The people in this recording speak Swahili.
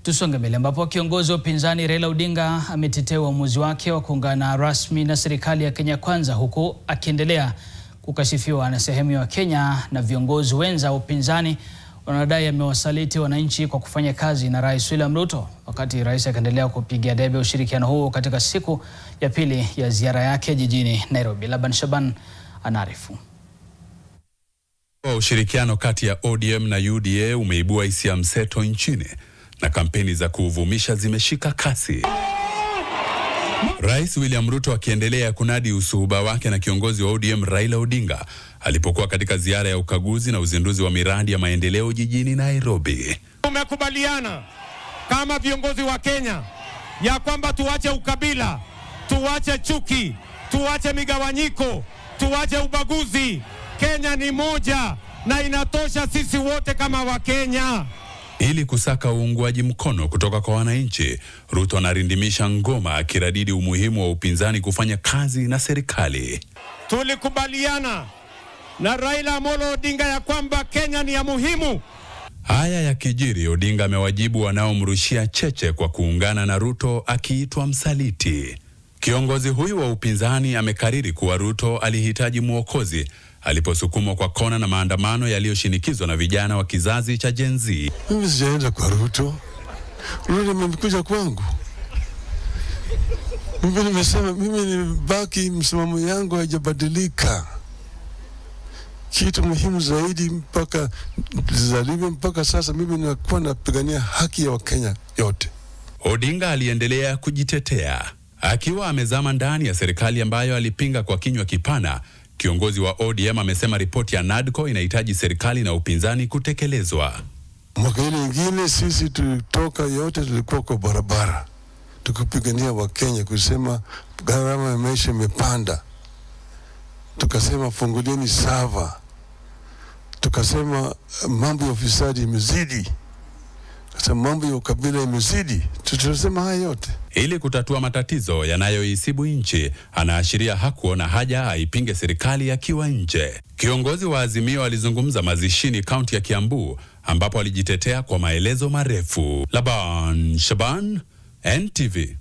Tusonge mbele ambapo kiongozi wa upinzani Raila Odinga ametetea uamuzi wake wa kuungana rasmi na serikali ya Kenya Kwanza, huku akiendelea kukashifiwa na sehemu ya Kenya na viongozi wenza wa upinzani wanadai amewasaliti wananchi kwa kufanya kazi na Rais William Ruto, wakati rais akaendelea kupigia debe ushirikiano huo katika siku ya pili ya ziara yake jijini Nairobi. Laban Shaban anaarifu. Ushirikiano kati ya ODM na UDA umeibua hisia mseto nchini na kampeni za kuuvumisha zimeshika kasi. Rais William Ruto akiendelea kunadi usuhuba wake na kiongozi wa ODM Raila Odinga alipokuwa katika ziara ya ukaguzi na uzinduzi wa miradi ya maendeleo jijini Nairobi. Tumekubaliana kama viongozi wa Kenya ya kwamba tuache ukabila, tuache chuki, tuache migawanyiko, tuache ubaguzi. Kenya ni moja na inatosha sisi wote kama Wakenya. Ili kusaka uungwaji mkono kutoka kwa wananchi, Ruto anarindimisha ngoma akiradidi umuhimu wa upinzani kufanya kazi na serikali. Tulikubaliana na Raila Amolo Odinga ya kwamba Kenya ni ya muhimu. Haya ya kijiri, Odinga amewajibu wanaomrushia cheche kwa kuungana na Ruto akiitwa msaliti. Kiongozi huyu wa upinzani amekariri kuwa Ruto alihitaji mwokozi aliposukumwa kwa kona na maandamano yaliyoshinikizwa na vijana wa kizazi cha Gen Z. Mimi sijaenda kwa Ruto. Ruto amekuja kwangu. Mimi nimesema mimi nibaki, msimamo yangu haijabadilika. Kitu muhimu zaidi mpaka tuzaliwe mpaka sasa mimi ninakuwa napigania haki ya Wakenya yote. Odinga aliendelea kujitetea akiwa amezama ndani ya serikali ambayo alipinga kwa kinywa kipana. Kiongozi wa ODM amesema ripoti ya NADCO inahitaji serikali na upinzani kutekelezwa. Mwaka ile ingine sisi tulitoka yote, tulikuwa kwa barabara tukipigania Wakenya, kusema gharama ya maisha imepanda, tukasema fungulieni sava, tukasema mambo ya ufisadi imezidi, sasa mambo ya ukabila imezidi. Tutasema haya yote ili kutatua matatizo yanayoisibu nchi. Anaashiria hakuona haja aipinge serikali akiwa nje. Kiongozi wa Azimio alizungumza mazishini kaunti ya Kiambu ambapo alijitetea kwa maelezo marefu. Laban Shaban, NTV.